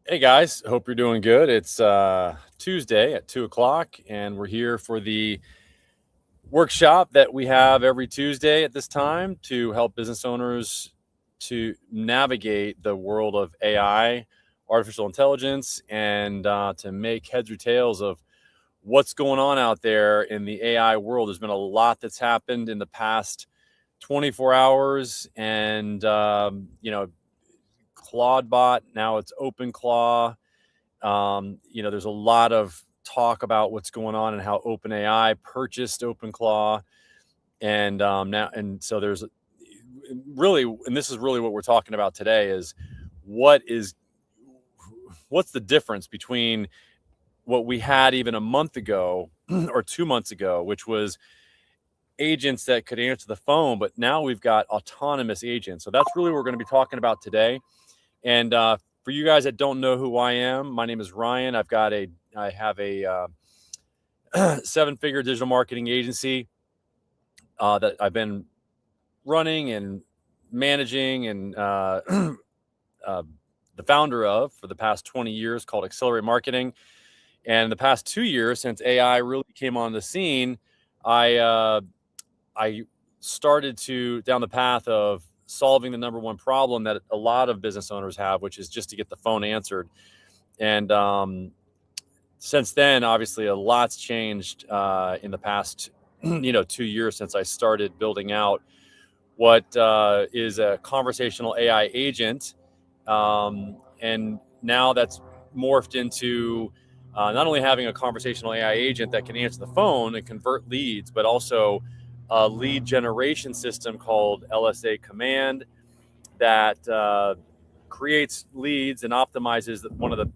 Hey guys, hope you're doing good. It's Tuesday at 2 o'clock, and we're here for the workshop that we have every Tuesday at this time to help business owners to navigate the world of AI, artificial intelligence, and to make heads or tails of what's going on out there in the AI world. There's been a lot that's happened in the past 24 hours, and Claudebot, now it's OpenClaw. There's a lot of talk about what's going on and how OpenAI purchased OpenClaw, and so there's really, and this is really what we're talking about today is what is what's the difference between what we had even a month ago or 2 months ago, which was agents that could answer the phone, but now we've got autonomous agents. So that's really what we're going to be talking about today. And for you guys that don't know who I am, my name is Ryan. I have a 7-figure digital marketing agency that I've been running and managing and the founder of for the past 20 years, called Accelerate Marketing. And the past 2 years, since AI really came on the scene, I started down the path of solving the number one problem that a lot of business owners have, which is just to get the phone answered. And since then, obviously, a lot's changed in the past 2 years since I started building out what is a conversational AI agent. And now that's morphed into not only having a conversational AI agent that can answer the phone and convert leads, but also a lead generation system called LSA Command that creates leads and optimizes one of the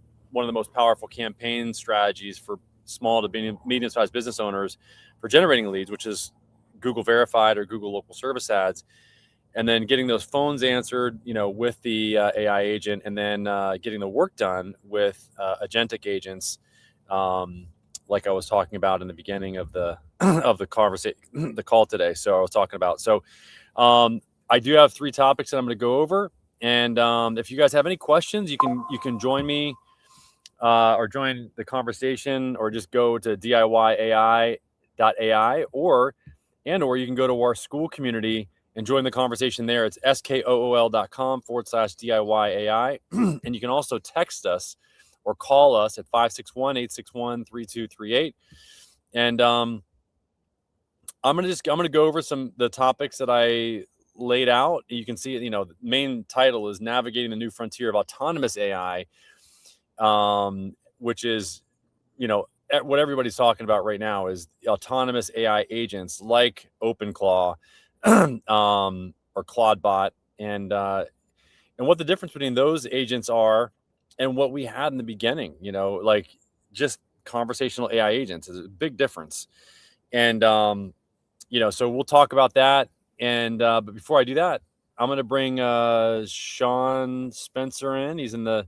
most powerful campaign strategies for small to medium-sized business owners for generating leads, which is Google Verified or Google Local Service Ads, and then getting those phones answered, with the AI agent, and then getting the work done with agentic agents, like I was talking about in the beginning of the of the conversation, the call today. So I was talking about. So I do have 3 topics that I'm going to go over, and if you guys have any questions, you can join me or join the conversation, or just go to DIYAI.ai, or you can go to our school community and join the conversation there. It's skool.com/DIYAI. And you can also text us or call us at 561-861-3238. And I'm gonna go over the topics that I laid out. You can see, the main title is Navigating the New Frontier of Autonomous AI, which is, what everybody's talking about right now is autonomous AI agents like OpenClaw, or Claudebot, and what the difference between those agents are and what we had in the beginning. Like just conversational AI agents is a big difference. And so we'll talk about that. And but before I do that, I'm going to bring Sean Spencer in. He's in the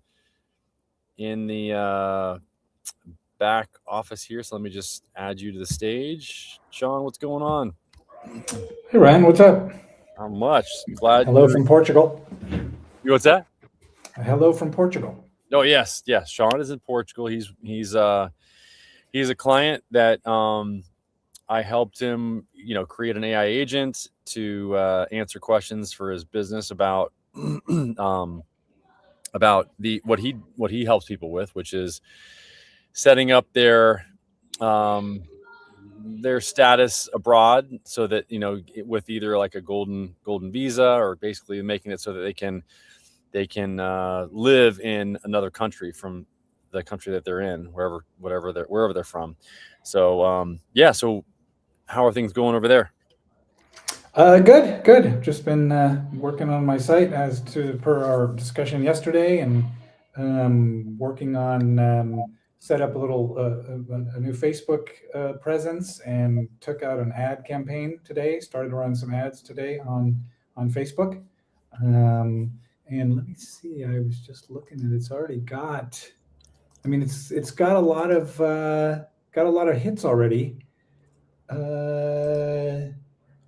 back office here. So let me just add you to the stage. Sean, what's going on? Hey Ryan, what's up? Not much. Glad Hello from Portugal. What's that? Hello from Portugal. Oh, yes. Sean is in Portugal. He's a client that I helped him, create an AI agent to answer questions for his business about about what he helps people with, which is setting up their status abroad, so that with either like a golden visa, or basically making it so that they can live in another country from the country that they're in, wherever they're from. So so how are things going over there? Good. Just been working on my site as per our discussion yesterday, and working on set up a new Facebook presence, and took out an ad campaign today. Started to run some ads today on Facebook. And let me see. I was just looking at it's already got. I mean, it's got a lot of hits already.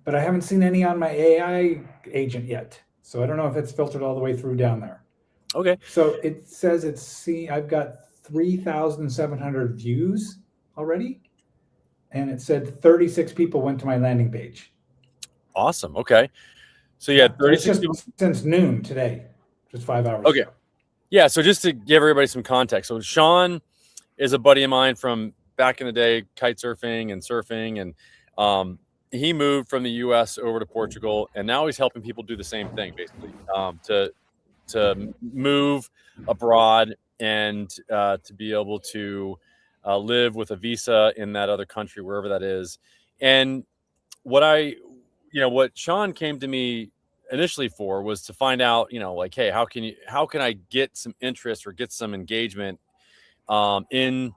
But I haven't seen any on my AI agent yet. So I don't know if it's filtered all the way through down there. Okay. So it says I've got 3,700 views already, and it said 36 people went to my landing page. Awesome. Okay. So you Yeah, had so it's 36 just people. since noon today, just 5 hours Okay. ago. Yeah. So just to give everybody some context. So Sean is a buddy of mine from back in the day, kite surfing and surfing. And he moved from the US over to Portugal. And now he's helping people do the same thing, basically, to move abroad and to be able to live with a visa in that other country, wherever that is. And what what Sean came to me initially for was to find out, like, hey, how can I get some interest or get some engagement in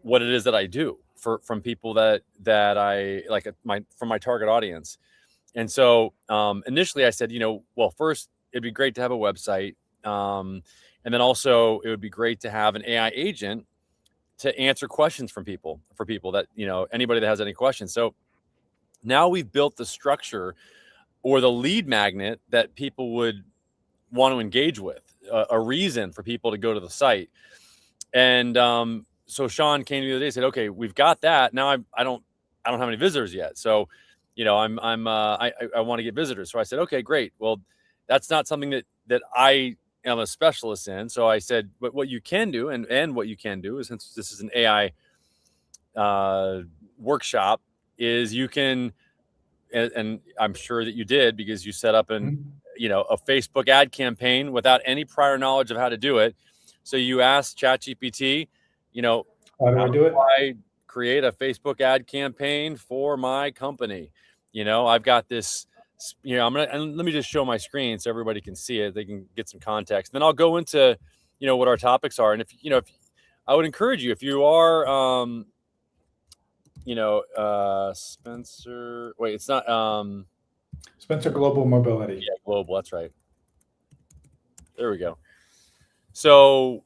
what it is that I do from people that I like from my target audience. And so initially I said, well, first it'd be great to have a website. And then also it would be great to have an AI agent to answer questions for people that, anybody that has any questions. So now we've built the structure or the lead magnet that people would want to engage with, a reason for people to go to the site. And so Sean came to me the other day and said, okay, we've got that. Now I don't have any visitors yet. So, I want to get visitors. So I said, okay, great. Well, that's not something that I am a specialist in. So I said, but what you can do, and what you can do is, since this is an AI workshop, is you can, and I'm sure that you did, because you set up a Facebook ad campaign without any prior knowledge of how to do it. So you asked ChatGPT, How do how I do it? do I create a Facebook ad campaign for my company? I've got this. And let me just show my screen so everybody can see it. They can get some context. Then I'll go into, what our topics are. And if I would encourage you, if you are, Spencer. Wait, it's not. Spencer Global Mobility. Yeah, global. That's right. There we go. So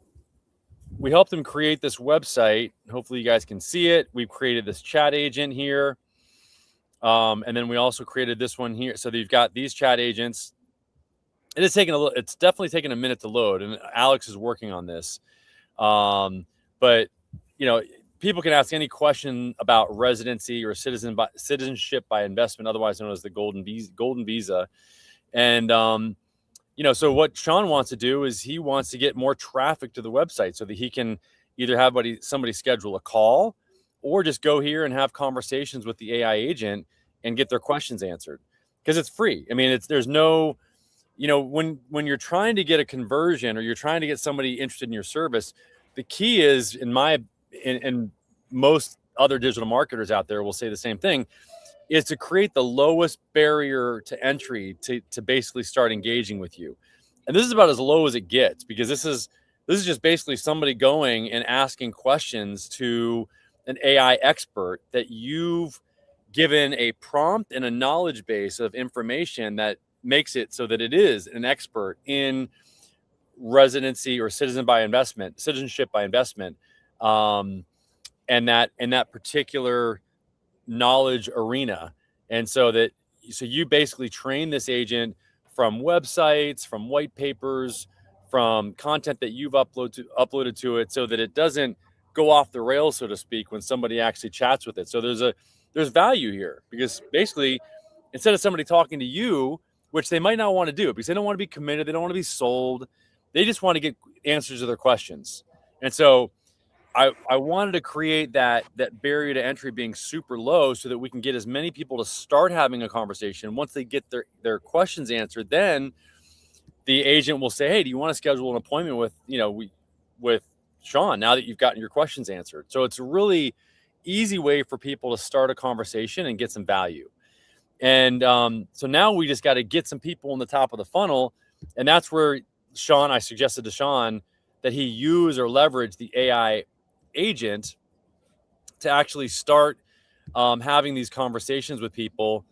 we helped them create this website. Hopefully, you guys can see it. We've created this chat agent here. And then we also created this one here. So you've got these chat agents. It's definitely taken a minute to load, and Alex is working on this. But people can ask any question about residency or citizenship by investment, otherwise known as the golden visa. And so what Sean wants to do is he wants to get more traffic to the website so that he can either have somebody schedule a call, or just go here and have conversations with the AI agent and get their questions answered, because it's free. I mean, there's no, when you're trying to get a conversion, or you're trying to get somebody interested in your service, the key is, and most other digital marketers out there will say the same thing, is to create the lowest barrier to entry to basically start engaging with you. And this is about as low as it gets, because this is just basically somebody going and asking questions to an AI expert that you've given a prompt and a knowledge base of information that makes it so that it is an expert in residency or citizenship by investment, and that particular knowledge arena. And so you basically train this agent from websites, from white papers, from content that you've uploaded to it, so that it doesn't go off the rails, so to speak, when somebody actually chats with it. So there's value here, because basically, instead of somebody talking to you, which they might not want to do because they don't want to be committed, they don't want to be sold, they just want to get answers to their questions. And so I wanted to create that barrier to entry being super low, so that we can get as many people to start having a conversation. Once they get their questions answered, then the agent will say, hey, do you want to schedule an appointment with Sean, now that you've gotten your questions answered? So it's a really easy way for people to start a conversation and get some value. And so now we just got to get some people in the top of the funnel. And that's where I suggested to Sean that he use or leverage the AI agent to actually start having these conversations with people,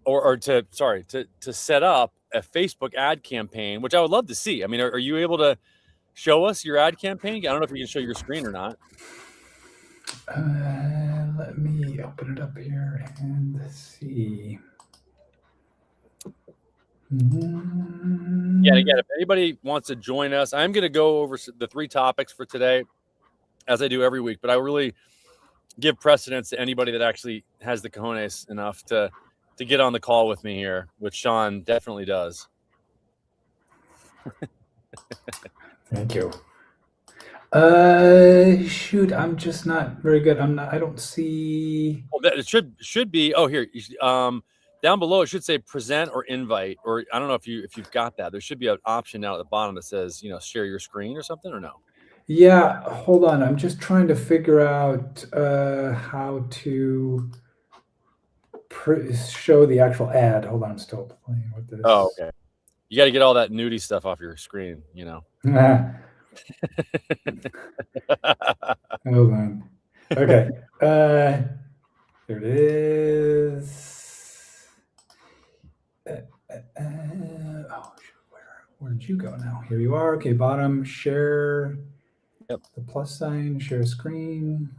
or to set up a Facebook ad campaign, which I would love to see. I mean, are you able to show us your ad campaign? I don't know if you can show your screen or not. Let me open it up here and see. Yeah, and again, if anybody wants to join us, I'm going to go over the 3 topics for today, as I do every week. But I really give precedence to anybody that actually has the cojones enough to get on the call with me here, which Sean definitely does. Thank you. Shoot, I'm just not very good. I don't see. Well, it should be. Oh, here, down below it should say present or invite, or I don't know if you've got that. There should be an option down at the bottom that says share your screen or something, or no? Yeah, hold on. I'm just trying to figure out how to show the actual ad. Hold on, I'm still playing with this. Oh, okay. You got to get all that nudie stuff off your screen, Hold on. Okay. There it is. Where did you go now? Here you are. Okay, bottom, share. Yep. The plus sign, share screen.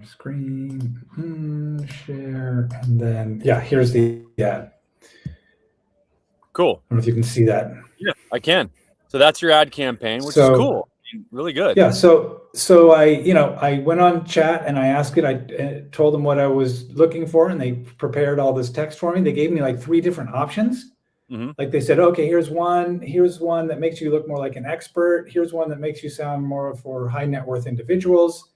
Screen, share, and then, yeah, here's the ad. Cool. I don't know if you can see that. Yeah, I can. So that's your ad campaign, which is cool. Really good. Yeah. So I went on chat and I asked it. I told them what I was looking for, and they prepared all this text for me. They gave me like 3 different options. Mm-hmm. Like they said, okay, here's one that makes you look more like an expert. Here's one that makes you sound more for high net worth individuals.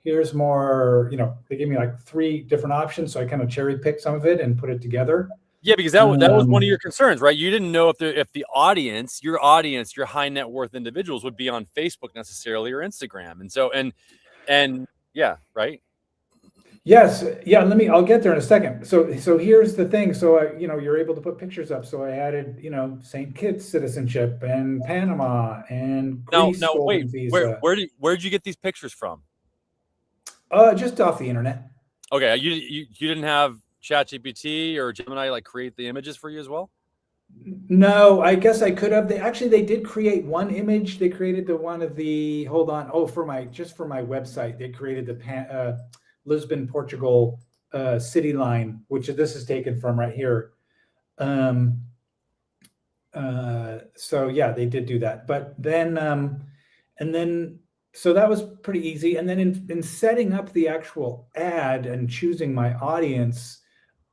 Here's more, they gave me like 3 different options. So I kind of cherry picked some of it and put it together. Yeah, because that was one of your concerns, right? You didn't know if the audience, your high net worth individuals would be on Facebook necessarily or Instagram. And so, and yeah, right. Yes. Yeah. I'll get there in a second. So here's the thing. So, you're able to put pictures up. So I added, St. Kitts citizenship and Panama and Greece golden visa. Where'd you get these pictures from? Just off the internet. Okay. You didn't have ChatGPT or Gemini like create the images for you as well? No, I guess I could have. They did create one image. They created for my website. They created the Lisbon, Portugal city line, which this is taken from right here. So yeah, they did do that. But then, so that was pretty easy. And then in setting up the actual ad and choosing my audience,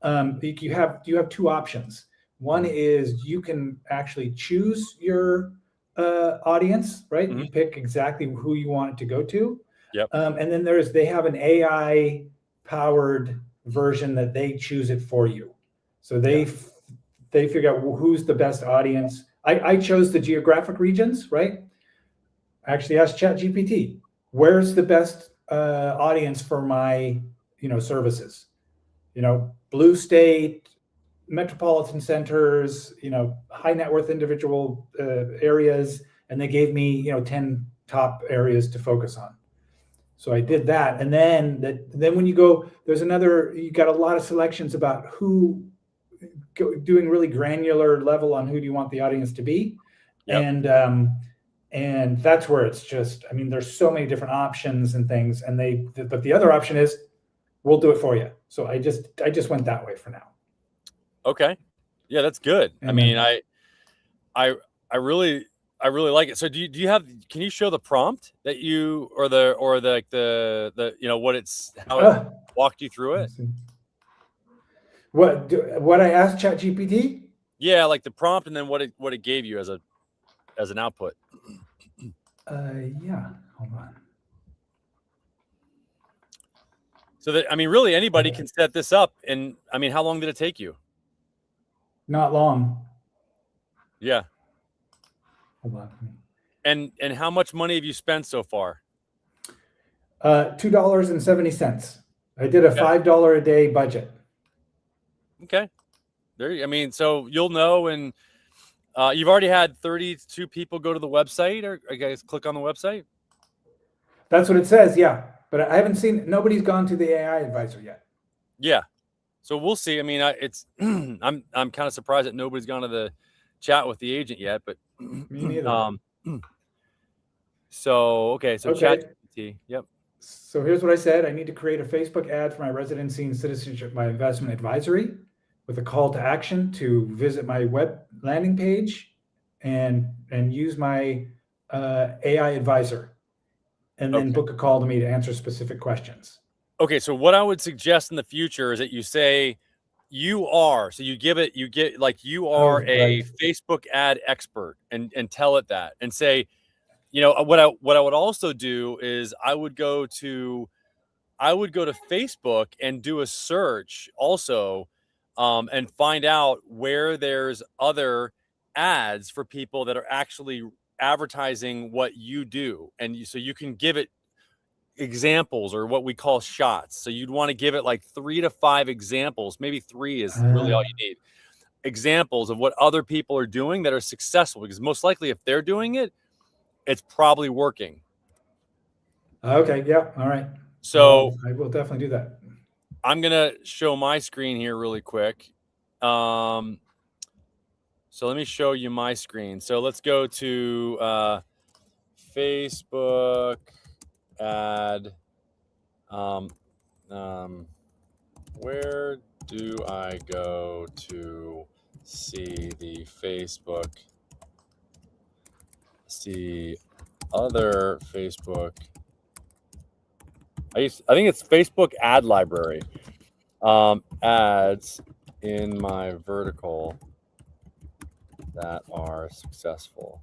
you have 2 options. One is you can actually choose your audience, right? Mm-hmm. You pick exactly who you want it to go to. Yep. And then they have an AI powered version that they choose it for you. So they figure out who's the best audience. I chose the geographic regions, right? I actually asked ChatGPT, where's the best audience for my, services? Blue state, metropolitan centers, high net worth individual areas, and they gave me 10 top areas to focus on. So I did that, and then when you go, you got a lot of selections about who, doing really granular level on who do you want the audience to be. Yep. And that's where it's just, there's so many different options and things, but the other option is we'll do it for you. So I just went that way for now. Okay. Yeah, that's good. And I really like it. So do you have, can you show the prompt that you, or the how it walked you through it? What I asked ChatGPT? Yeah, like the prompt, and then what it gave you as an output. Yeah, hold on. So that, really anybody can set this up. And how long did it take you? Not long. Yeah. Hold on. And how much money have you spent so far? $2.70. I did a $5 a day budget. Okay. There. So you'll know, and you've already had 32 people go to the website, or I guess click on the website. That's what it says. Yeah. But I haven't seen, nobody's gone to the AI advisor yet. Yeah. So we'll see. It's I'm kind of surprised that nobody's gone to the chat with the agent yet, but me neither. So ChatGPT. Yep. So here's what I said. I need to create a Facebook ad for my residency and citizenship, my investment advisory, with a call to action to visit my web landing page and use my AI advisor, and then Okay. book a call to me to answer specific questions. Okay. So what I would suggest in the future is that you say you are, so you get like you are Oh, a right. Facebook ad expert and tell it that and say, what I would also do is I would go to Facebook and do a search also, and find out where there's other ads for people that are actually advertising what you do, and so you can give it examples or what we call shots. So you'd want to give it like 3 to 5 examples, maybe 3 is really all you need. Examples of what other people are doing that are successful, because most likely if they're doing it, it's probably working. Okay. Yeah. All right. So I will definitely do that. I'm gonna show my screen here really quick. So let me show you my screen. So let's go to Facebook ad. Um, where do I go to see other Facebook? I think it's Facebook ad library. Ads in my vertical that are successful.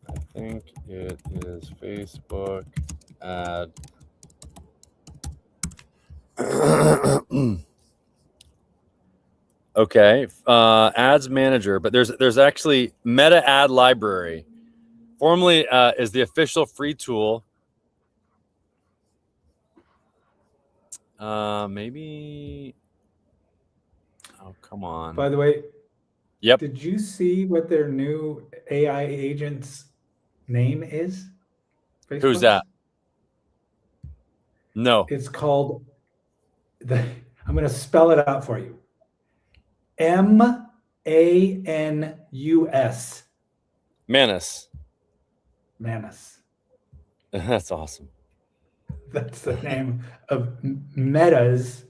I think it is Facebook ad. Okay, ads manager, but there's actually Meta Ad Library, formerly is the official free tool. Maybe. Oh, come on. By the way, Yep. did you see what their new AI agent's name is? Who's Facebook's? that? No. It's called I'm going to spell it out for you. Manus. Manus. Manus. That's awesome. That's the name of Meta's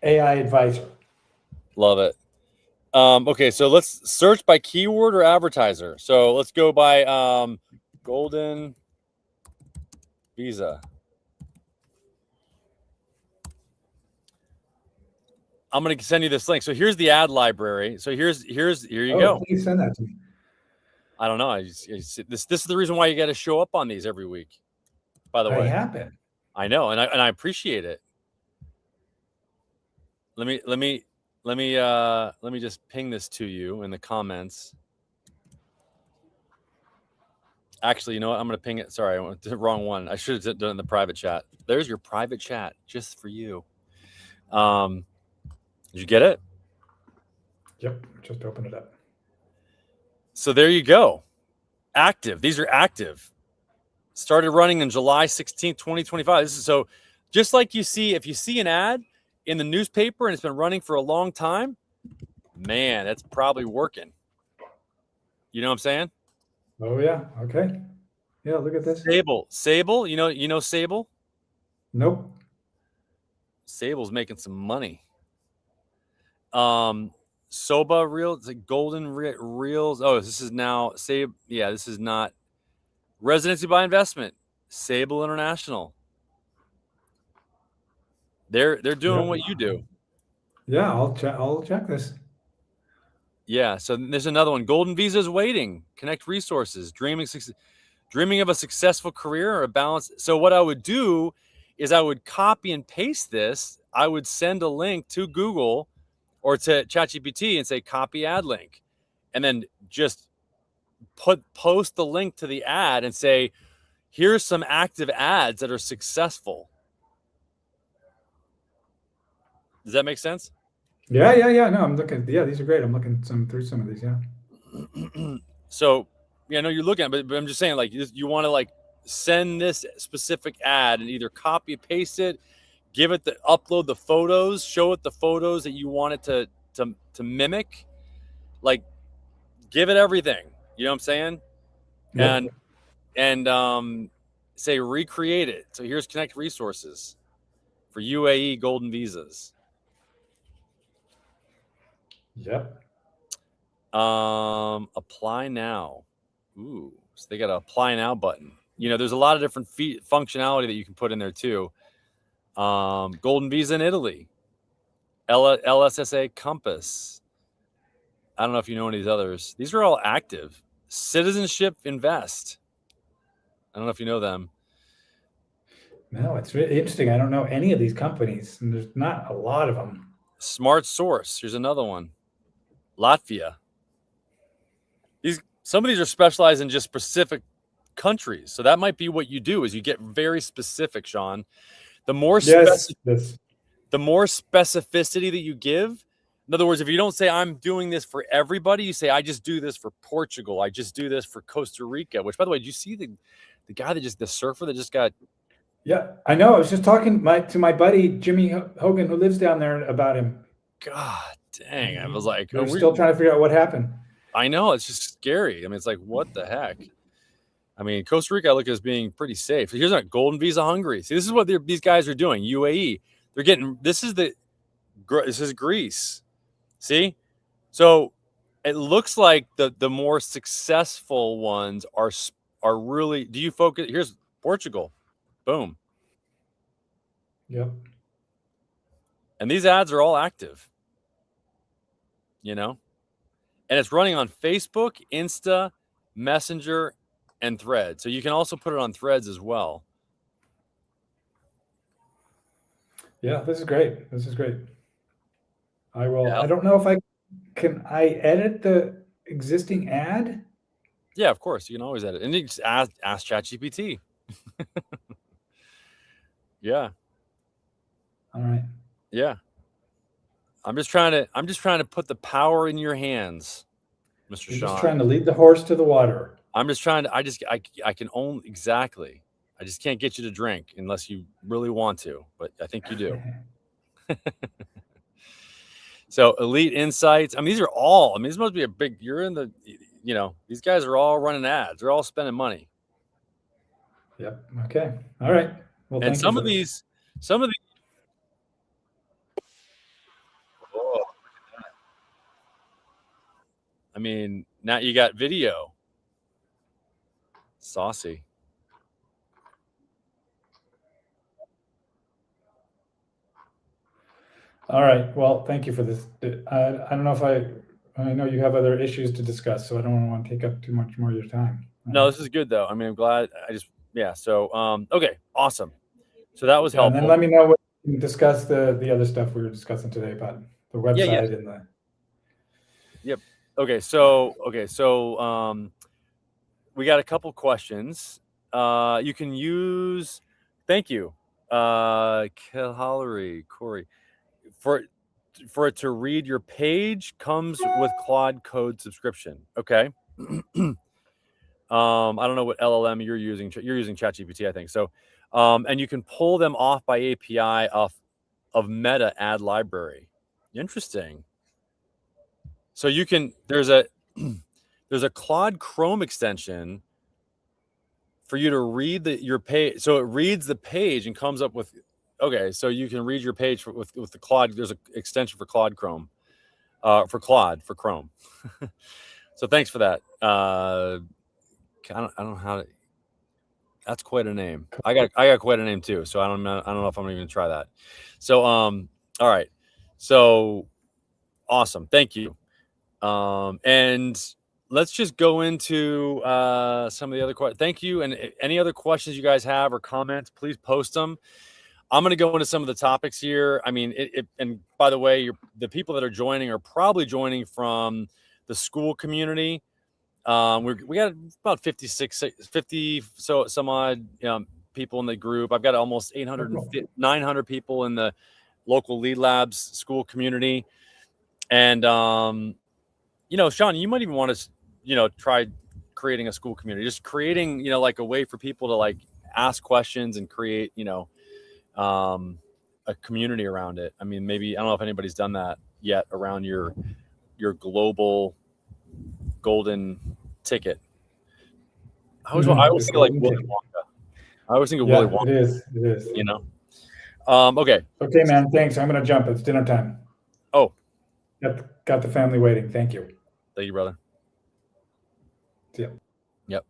AI advisor. Love it. Okay, so let's search by keyword or advertiser. So let's go by Golden Visa. I'm gonna send you this link. So here's the ad library. So here you go. Please send that to me. I don't know. This is the reason why you got to show up on these every week. By the way, I have been. I know, and I appreciate it. Let me just ping this to you in the comments. Actually, you know what? I'm gonna ping it. Sorry, I went to the wrong one. I should have done it in the private chat. There's your private chat just for you. Did you get it? Yep, just open it up. So there you go. Active. These are active. Started running in July 16th, 2025. This is so just like you see, if you see an ad in the newspaper and it's been running for a long time, man, that's probably working. You know what I'm saying? Oh yeah. Okay. Yeah, look at this. Sable, you know Sable? Nope. Sable's making some money. Soba Reels, it's like Golden Reels. Oh, this is now Sable. Yeah, this is not Residency by Investment. Sable International. They're doing what you do. Yeah, I'll check this. Yeah, so there's another one. Golden Visas Waiting. Connect resources. Dreaming of a successful career or a balance. So what I would do is I would copy and paste this. I would send a link to Google or to ChatGPT and say copy ad link, and then just post the link to the ad and say, here's some active ads that are successful. Does that make sense? Yeah. No, I'm looking. Yeah, these are great. I'm looking through some of these. Yeah. So, yeah, no, you're looking at it, but I'm just saying, like, you want to like send this specific ad and either copy paste it, give it the upload the photos, show it the photos that you want it to mimic, like give it everything. You know what I'm saying? Yep. And say recreate it. So here's connect resources for UAE golden visas. Yep. Apply now. Ooh, so they got an apply now button. There's a lot of different functionality that you can put in there too. Golden visa in Italy, LSSA Compass. I don't know if you know any of these others. These are all active. Citizenship Invest. I don't know if you know them. No, it's really interesting. I don't know any of these companies, and there's not a lot of them. Smart Source. Here's another one. Latvia. Some of these are specialized in just specific countries. So that might be what you do is you get very specific, Sean. The more the more specificity that you give. In other words, if you don't say I'm doing this for everybody, you say I just do this for Portugal. I just do this for Costa Rica. Which, by the way, did you see the guy the surfer that just got? Yeah, I know. I was just talking to my buddy Jimmy Hogan, who lives down there, about him. God dang! I was like, we're still trying to figure out what happened. I know, it's just scary. I mean, it's like, what the heck? I mean, Costa Rica I look as being pretty safe. Here's a golden visa Hungary. See, this is what these guys are doing. UAE, they're getting. This is Greece. See, so it looks like the more successful ones are really. Do you focus? Here's Portugal. Boom. Yep. And these ads are all active. And it's running on Facebook, Insta, Messenger, and Threads. So you can also put it on Threads as well. Yeah, this is great. This is great. I will. Yeah. I don't know if I edit the existing ad. Yeah, of course. You can always edit. And you just ask ChatGPT. Yeah. All right. Yeah. I'm just trying to put the power in your hands, Mr. You're Sean. Just trying to lead the horse to the water. I'm just trying to. I can only exactly. I just can't get you to drink unless you really want to, but I think you do. So Elite Insights. I mean, these are all. I mean, this must be a big. You're in the. These guys are all running ads. They're all spending money. Yep. Okay. All right. Well, and some of these. Oh, I mean, now you got video. Saucy. All right. Well, thank you for this. I don't know if I know you have other issues to discuss, so I don't want to take up too much more of your time. No, this is good though. I mean, I'm glad. So okay, awesome. So that was helpful. And then let me know what you can discuss the other stuff we were discussing today about the website and the. Yep. Okay. So we got a couple questions. You can use. Thank you, Kalhari Corey, for it to read your page comes with Claude Code subscription. Okay. I don't know what LLM you're using. You're using ChatGPT, I think. So, and you can pull them off by API of Meta Ad Library. Interesting. So you can. There's a Claude Chrome extension for you to read your page. So it reads the page and comes up with. Okay, so you can read your page with the Claude. There's an extension for Claude Chrome, for Chrome. So thanks for that. I don't know how to. That's quite a name. I got quite a name too. So I don't know if I'm even gonna try that. So all right. So awesome. Thank you. And let's just go into some of the other questions. Thank you. And any other questions you guys have or comments, please post them. I'm going to go into some of the topics here. I mean, and by the way, the people that are joining are probably joining from the school community. We got about 50 some odd people in the group. I've got almost 900 people in the local Lead Labs school community. And, Sean, you might even want to, try creating a school community, just creating, like a way for people to like ask questions and create, a community around it. I mean, maybe, I don't know if anybody's done that yet around your global golden ticket. I always feel like Willy Wonka. I always think of Willy Yeah, Wonka, it is. It is. you know. Okay. Okay, man. Thanks. I'm gonna jump. It's dinner time. Oh, Got the family waiting. Thank you. thank you, brother. See ya. Yep.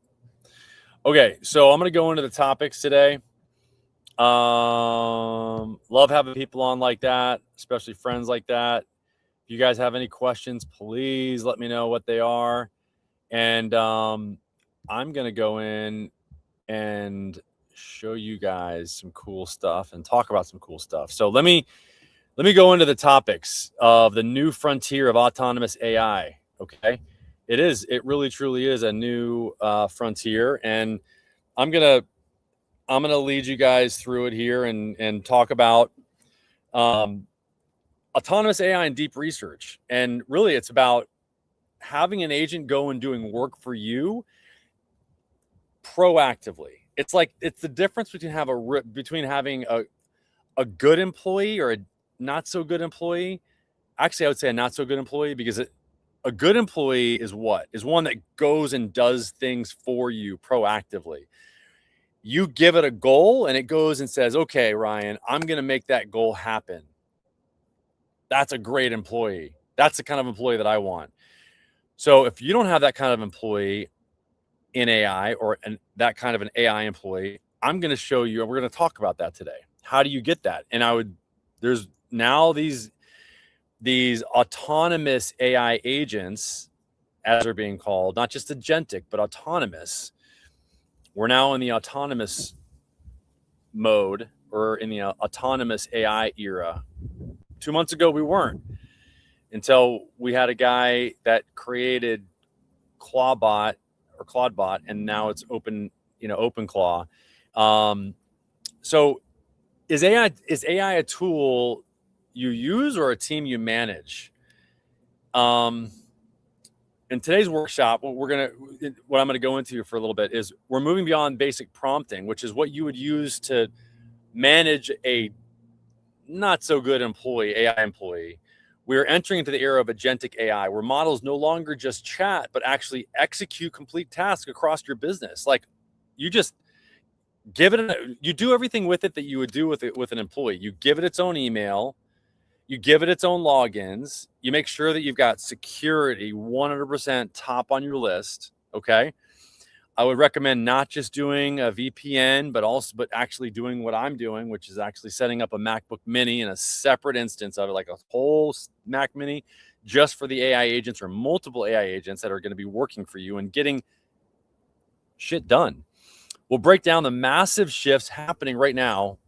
Okay, so I'm gonna go into the topics today. Love having people on like that, especially friends like that. If you guys have any questions, please let me know what they are. And I'm gonna go in and show you guys some cool stuff and talk about some cool stuff. So let me go into the topics of the new frontier of autonomous AI. Okay, it really truly is a new frontier, and I'm gonna lead you guys through it here and talk about autonomous AI and deep research. And really, it's about having an agent go and doing work for you proactively. It's the difference between having a good employee or a not so good employee. Actually, I would say a not so good employee, because a good employee is one that goes and does things for you proactively. You give it a goal and it goes and says, okay, Ryan, I'm going to make that goal happen. That's a great employee. That's the kind of employee that I want. So if you don't have that kind of employee in AI, or that kind of an AI employee, I'm going to show you, and we're going to talk about that today. How do you get that? And there's now these autonomous AI agents, as they're being called, not just agentic, but autonomous. We're now in the autonomous mode, or in the autonomous AI era. 2 months ago, we weren't, until we had a guy that created Clawbot, and now it's OpenClaw. So is AI a tool you use or a team you manage? In today's workshop, what I'm gonna go into for a little bit is we're moving beyond basic prompting, which is what you would use to manage a not so good AI employee. We're entering into the era of agentic AI, where models no longer just chat, but actually execute complete tasks across your business. Like, you just you do everything with it that you would do with an employee. You give it its own email, you give it its own logins, you make sure that you've got security 100% top on your list. Okay. I would recommend not just doing a VPN, but actually doing what I'm doing, which is actually setting up a MacBook Mini in a separate instance of it, like a whole Mac Mini, just for the AI agents, or multiple AI agents that are going to be working for you and getting shit done. We'll break down the massive shifts happening right now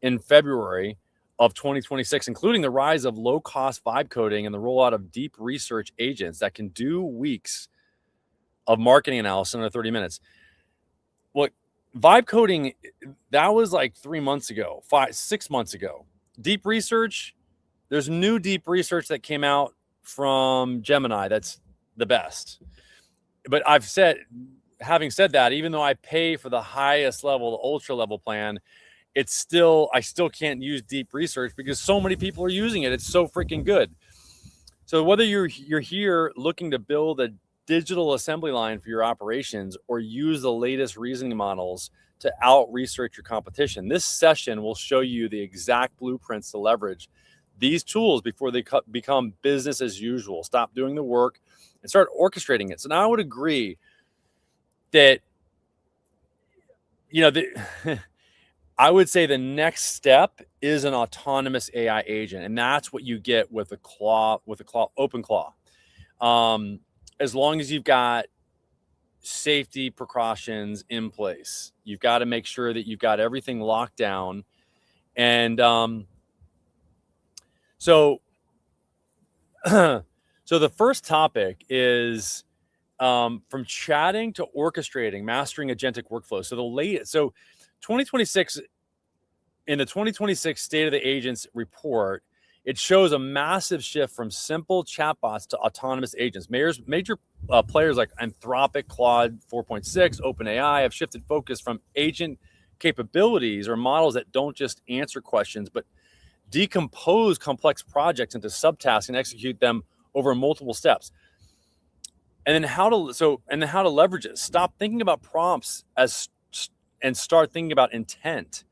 in February of 2026, including the rise of low-cost vibe coding and the rollout of deep research agents that can do weeks of marketing analysis in under 30 minutes. Look, vibe coding, that was like 3 months ago, 6 months ago. Deep research, there's new deep research that came out from Gemini that's the best. But having said that, even though I pay for the highest level, the ultra level plan, I still can't use deep research because so many people are using it. It's so freaking good. So whether you're here looking to build a digital assembly line for your operations, or use the latest reasoning models to out research your competition, this session will show you the exact blueprints to leverage these tools before they become business as usual. Stop doing the work and start orchestrating it. So now I would agree that, I would say the next step is an autonomous AI agent, and that's what you get with a OpenClaw. As long as you've got safety precautions in place, you've got to make sure that you've got everything locked down. And so the first topic is from chatting to orchestrating, mastering agentic workflow. So 2026, in the 2026 State of the Agents report, it shows a massive shift from simple chatbots to autonomous agents. Major players like Anthropic, Claude 4.6, OpenAI have shifted focus from agent capabilities, or models that don't just answer questions, but decompose complex projects into subtasks and execute them over multiple steps. And then how to leverage it. Stop thinking about prompts as and start thinking about intent.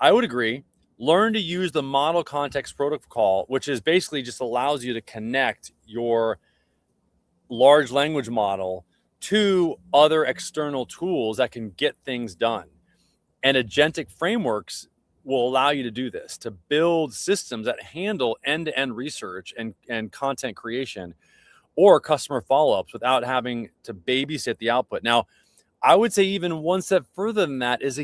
I would agree. Learn to use the model context protocol, which is basically just allows you to connect your large language model to other external tools that can get things done. And agentic frameworks will allow you to do this, to build systems that handle end-to-end research and content creation or customer follow-ups without having to babysit the output. Now, I would say even one step further than that is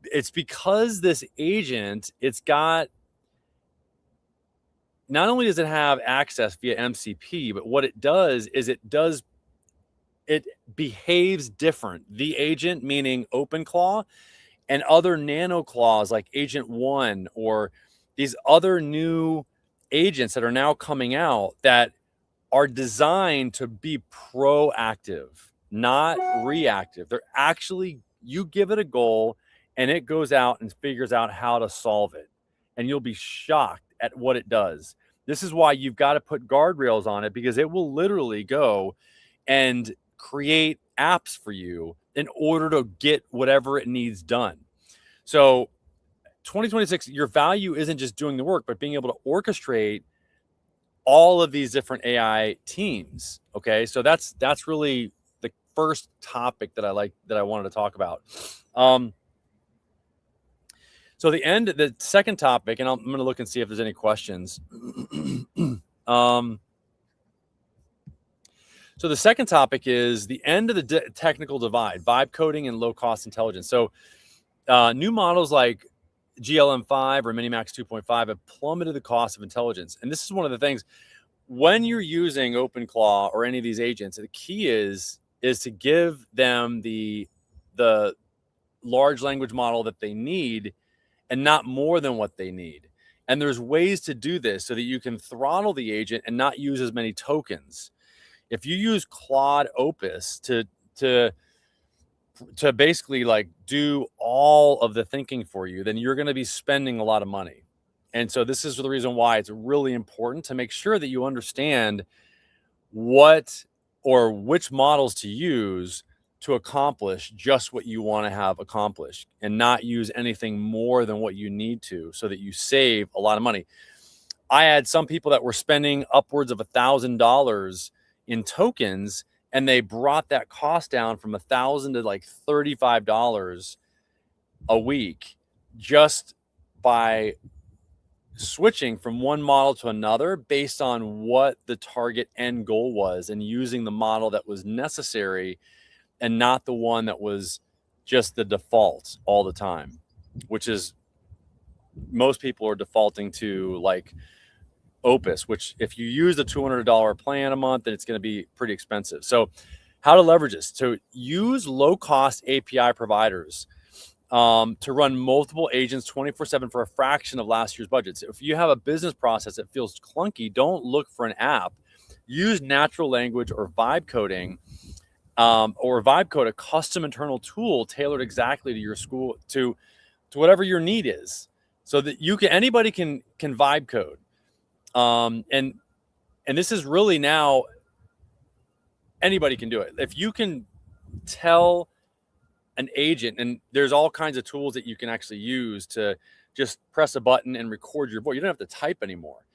it's because this agent, it's got, not only does it have access via MCP, but what it does is it behaves different. The agent, meaning OpenClaw, and other nano claws like Agent One or these other new agents that are now coming out that are designed to be proactive, not reactive. They're actually, you give it a goal and it goes out and figures out how to solve it. And you'll be shocked at what it does. This is why you've got to put guardrails on it, because it will literally go and create apps for you in order to get whatever it needs done. So 2026, your value isn't just doing the work, but being able to orchestrate all of these different AI teams. Okay, so that's really the first topic that I wanted to talk about. So the second topic, and I'm going to look and see if there's any questions. So the second topic is the end of the technical divide, vibe coding and low cost intelligence. So new models like GLM5 or Minimax 2.5 have plummeted the cost of intelligence. And this is one of the things, when you're using OpenClaw or any of these agents, the key is to give them the large language model that they need and not more than what they need. And there's ways to do this so that you can throttle the agent and not use as many tokens. If you use Claude Opus to basically like do all of the thinking for you, then you're going to be spending a lot of money. And so this is the reason why it's really important to make sure that you understand what or which models to use to accomplish just what you want to have accomplished, and not use anything more than what you need to, so that you save a lot of money. I had some people that were spending upwards of $1,000 in tokens, and they brought that cost down from $1,000 to like $35 a week just by switching from one model to another based on what the target end goal was, and using the model that was necessary and not the one that was just the default all the time, which is, most people are defaulting to like Opus, which if you use the $200 plan a month, then it's going to be pretty expensive. So how to leverage this? So use low cost API providers to run multiple agents 24/7 for a fraction of last year's budgets. If you have a business process that feels clunky, don't look for an app. Use natural language or vibe coding, or vibe code a custom internal tool tailored exactly to your school, to whatever your need is, so that anybody can vibe code. And this is really now, anybody can do it. If you can tell an agent, and there's all kinds of tools that you can actually use to just press a button and record your voice. You don't have to type anymore.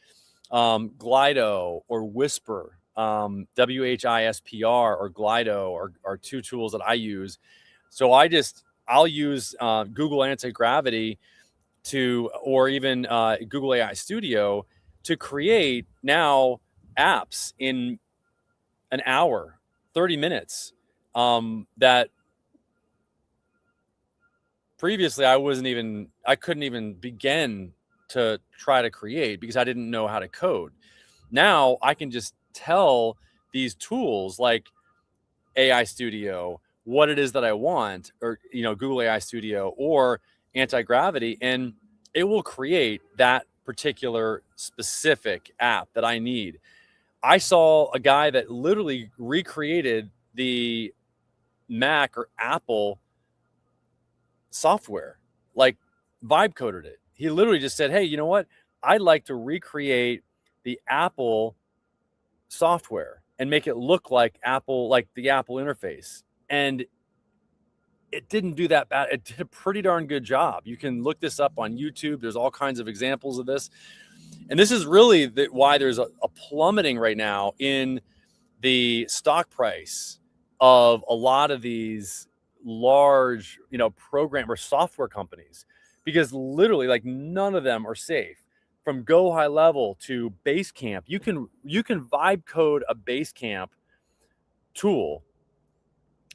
Glido or Whisper, WHISPR or Glido are two tools that I use. So I'll use Google Anti-Gravity or even Google AI Studio to create now apps in an hour, 30 minutes, that previously I couldn't even begin to try to create because I didn't know how to code. Now I can just tell these tools like AI Studio what it is that I want, or Google AI Studio or Anti-Gravity, and it will create that particular specific app that I need. I saw a guy that literally recreated the Mac or Apple software, like vibe coded it. He literally just said, hey, you know what? I'd like to recreate the Apple software and make it look like Apple, like the Apple interface. And it didn't do that bad. It did a pretty darn good job. You can look this up on YouTube. There's all kinds of examples of this. And this is really why there's a plummeting right now in the stock price of a lot of these large, program or software companies, because literally like none of them are safe. From Go High Level to Basecamp, you can vibe code a Basecamp tool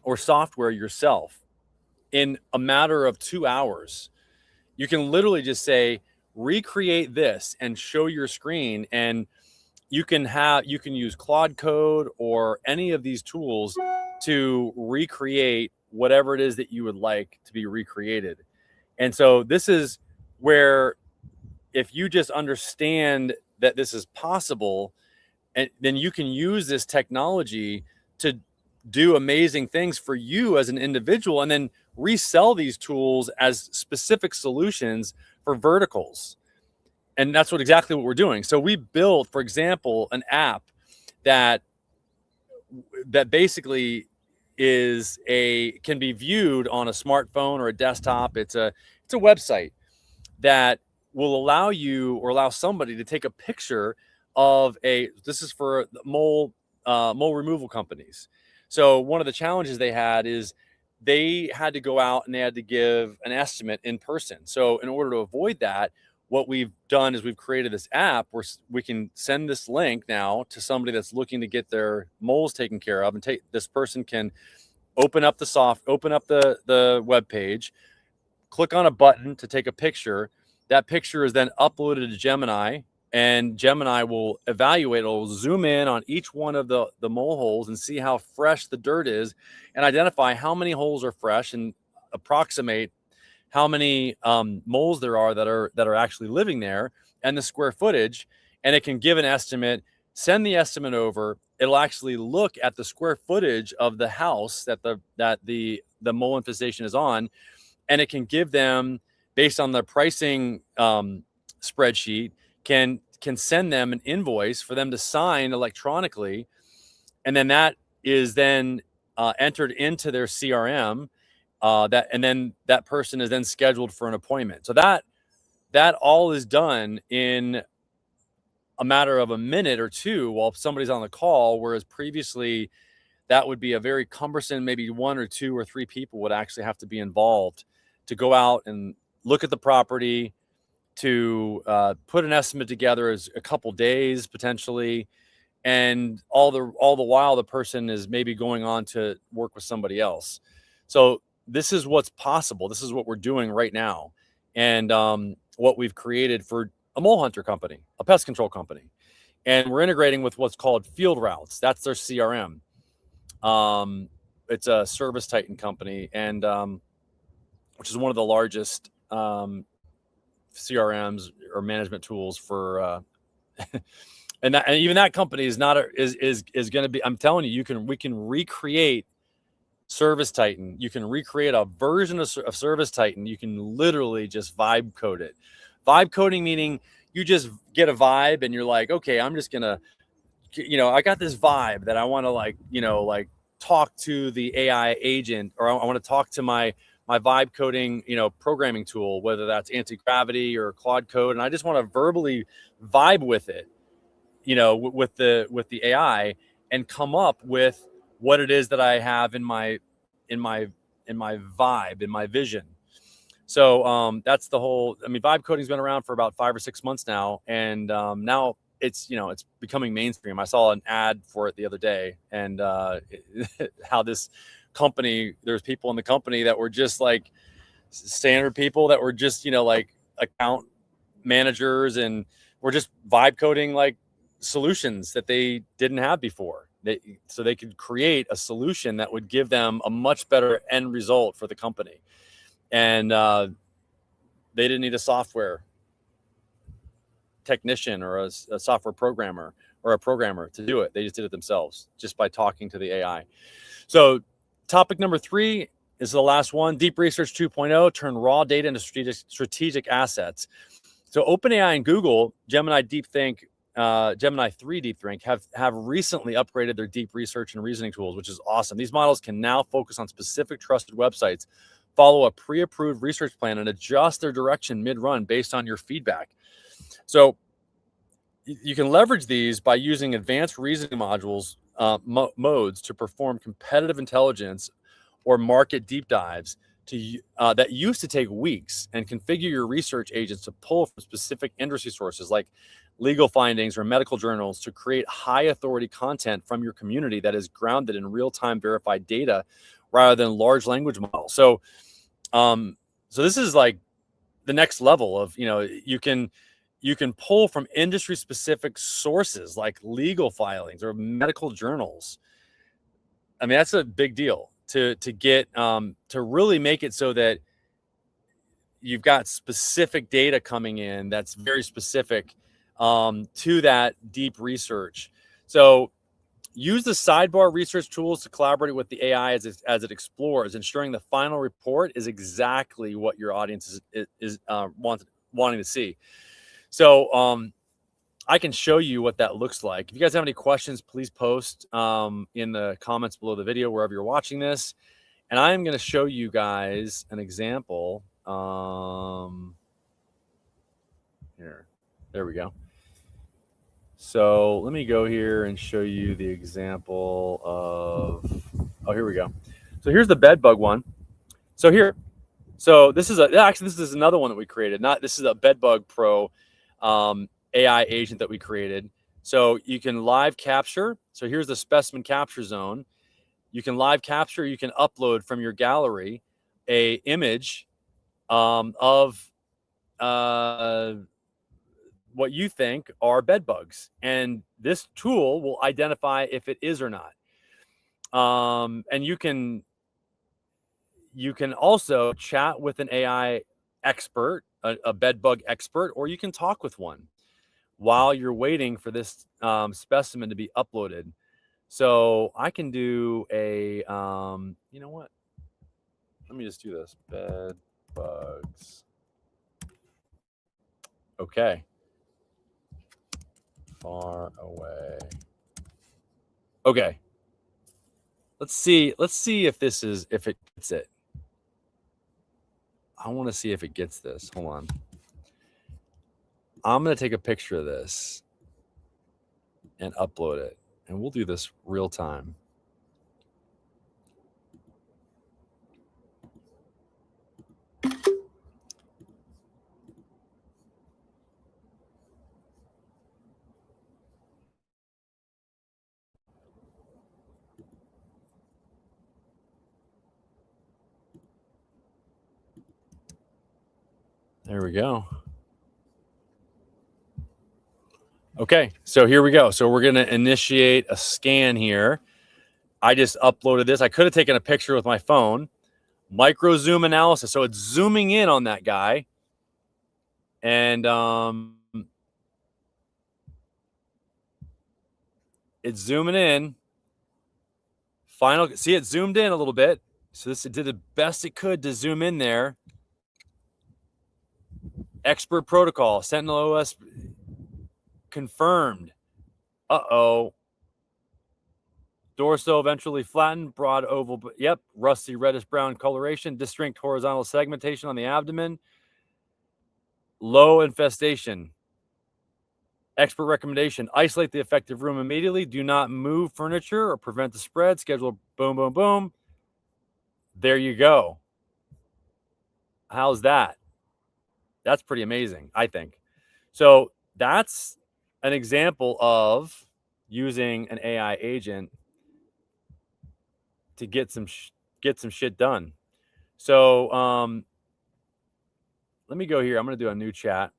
or software yourself in a matter of 2 hours. You can literally just say, recreate this and show your screen, and you can use Claude Code or any of these tools to recreate whatever it is that you would like to be recreated. And so this is where, if you just understand that this is possible, and then you can use this technology to do amazing things for you as an individual, and then resell these tools as specific solutions for verticals. And that's exactly what we're doing. So we built, for example, an app that basically can be viewed on a smartphone or a desktop. It's a website that will allow somebody to take a picture of this is for mole removal companies. So one of the challenges they had is they had to go out and they had to give an estimate in person. So in order to avoid that, what we've done is we've created this app where we can send this link now to somebody that's looking to get their moles taken care of, and this person can open up the web page, click on a button to take a picture. That picture is then uploaded to Gemini, and Gemini will evaluate. It'll zoom in on each one of the mole holes and see how fresh the dirt is, and identify how many holes are fresh, and approximate how many moles there are that are actually living there, and the square footage. And it can give an estimate, send the estimate over. It'll actually look at the square footage of the house that the mole infestation is on, and it can give them, based on the pricing spreadsheet, can send them an invoice for them to sign electronically, and then that is then entered into their CRM. And then that person is then scheduled for an appointment. So that all is done in a matter of a minute or two while somebody's on the call, whereas previously that would be a very cumbersome, maybe 1 or 2 or 3 people would actually have to be involved to go out and look at the property, to put an estimate together as a couple days potentially, and all the while the person is maybe going on to work with somebody else. So this is what's possible. This is what we're doing right now, and what we've created for a mole hunter company, a pest control company, and we're integrating with what's called Field Routes. That's their CRM. It's a Service Titan company, and which is one of the largest CRMs or management tools for. And even that company is not is going to be. I'm telling you, we can recreate Service Titan. You can recreate a version of Service Titan. You can literally just vibe code it. Vibe coding meaning you just get a vibe and you're like, okay, I'm just gonna, I got this vibe that I want to talk to the AI agent, or I want to talk to my vibe coding, programming tool, whether that's anti-gravity or Claude Code, and I just want to verbally vibe with it, with the AI, and come up with what it is that I have in my vibe, in my vision. So that's the whole. Vibe coding's been around for about 5 or 6 months now, and now it's it's becoming mainstream. I saw an ad for it the other day, and how this company, there's people in the company that were just like standard people that were just account managers, and were just vibe coding solutions that they didn't have before. So they could create a solution that would give them a much better end result for the company. And they didn't need a software technician or a software programmer or a programmer to do it. They just did it themselves, just by talking to the AI. So topic number 3 is the last one: Deep Research 2.0, turn raw data into strategic assets. So OpenAI and Google, Gemini Deep Think, Gemini 3 Deep Think have recently upgraded their deep research and reasoning tools, which is awesome. These models can now focus on specific trusted websites, follow a pre-approved research plan, and adjust their direction mid-run based on your feedback. So you can leverage these by using advanced reasoning modules modes to perform competitive intelligence or market deep dives that used to take weeks, and configure your research agents to pull from specific industry sources like legal findings or medical journals to create high authority content from your community that is grounded in real-time verified data rather than large language models. So this is like the next level of, you can pull from industry specific sources like legal filings or medical journals. I mean, that's a big deal to get to really make it so that you've got specific data coming in that's very specific to that deep research. So use the sidebar research tools to collaborate with the AI as it explores, ensuring the final report is exactly what your audience is wanting to see. So I can show you what that looks like. If you guys have any questions, please post in the comments below the video, wherever you're watching this. And I'm going to show you guys an example. Here, there we go. So let me go here and show you the example of, here we go. So here's the bed bug one. So this is another one that we created. This is a Bedbug Pro AI agent that we created. So you can live capture. So here's the specimen capture zone. You can live capture. You can upload from your gallery a image of what you think are bed bugs, and this tool will identify if it is or not. And you can also chat with an AI expert, a bed bug expert, or you can talk with one while you're waiting for this specimen to be uploaded. So I can do a, you know what? Let me just do this. Bed bugs. Okay. Far away. Okay. Let's see if it gets it. I want to see if it gets this. Hold on. I'm going to take a picture of this and upload it. And we'll do this real time. There we go. Okay, so here we go. So we're going to initiate a scan here. I just uploaded this. I could have taken a picture with my phone. Micro zoom analysis. So it's zooming in on that guy. And it's zooming in. See, it zoomed in a little bit. So it did the best it could to zoom in there. Expert protocol, Sentinel OS confirmed. Uh-oh. Dorsal ventrally flattened, broad oval, yep, rusty reddish brown coloration, distinct horizontal segmentation on the abdomen, low infestation. Expert recommendation, isolate the affected room immediately. Do not move furniture or prevent the spread. Schedule boom, boom, boom. There you go. How's that? That's pretty amazing, I think. So that's an example of using an AI agent to get some shit done. So let me go here. I'm going to do a new chat.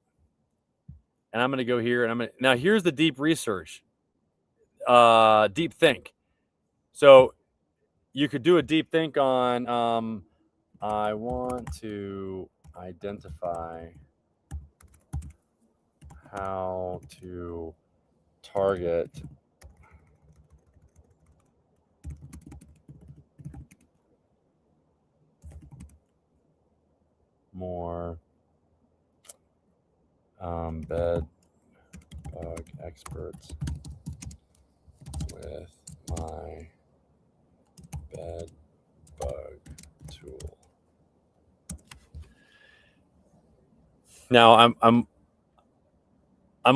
And I'm going to go here and now here's the deep research. Deep think. So you could do a deep think on I want to identify how to target more bed bug expert with my bed bug tool. Now I'm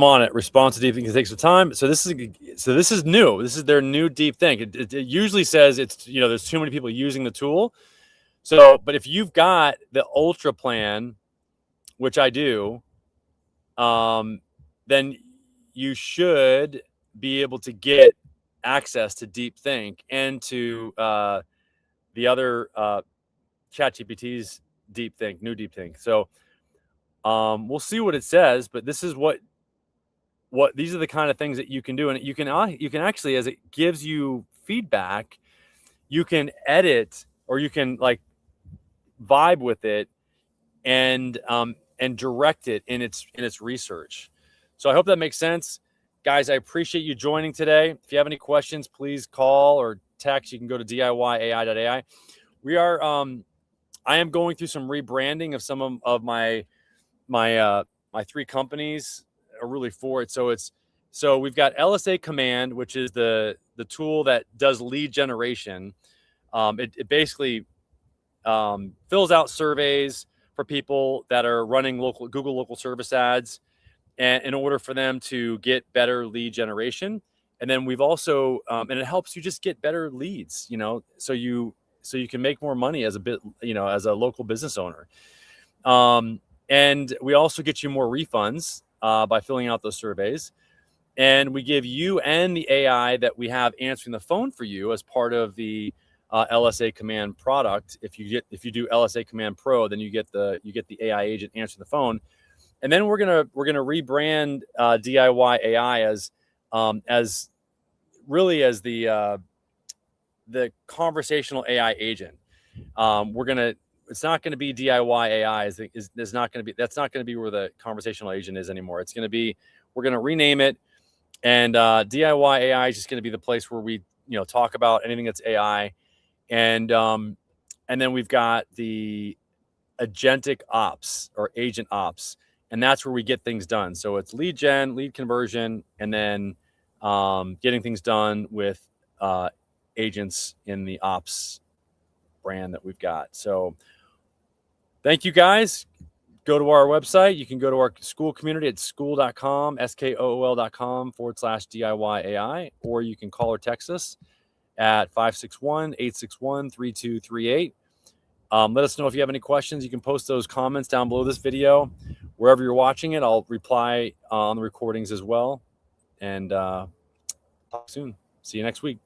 on it. Response to deep think takes some time. So this is new. This is their new deep think. It usually says it's, there's too many people using the tool. So, but if you've got the ultra plan, which I do, then you should be able to get access to deep think and to the other ChatGPT's deep think, new deep think. So we'll see what it says, but this is what these are the kind of things that you can do, and you can actually, as it gives you feedback, you can edit, or you can like vibe with it and direct it in its research. So I hope that makes sense, guys. I appreciate you joining today. If you have any questions, please call or text. You can go to DIYAI.ai. We are I am going through some rebranding of some of my three companies, are really for it. So we've got LSA Command, which is the tool that does lead generation. It basically fills out surveys for people that are running Google local service ads, and in order for them to get better lead generation. And then we've also and it helps you just get better leads, so you can make more money as a local business owner. And we also get you more refunds by filling out those surveys. And we give you and the AI that we have answering the phone for you as part of the LSA Command product. If you do LSA Command Pro, then you get the AI agent answering the phone. And then we're gonna rebrand DIYAI as really as the conversational AI agent. It's not going to be DIYAI. That's not going to be where the conversational agent is anymore. It's going to be, we're going to rename it, and DIYAI is just going to be the place where we talk about anything that's AI, and then we've got the agentic ops or agent ops, and that's where we get things done. So it's lead gen, lead conversion, and then getting things done with agents in the ops brand that we've got. So thank you, guys. Go to our website. You can go to our school community at school.com, skool.com/DIYAI, or you can call or text us at 561-861-3238. Let us know if you have any questions. You can post those comments down below this video. Wherever you're watching it, I'll reply on the recordings as well. And talk soon. See you next week.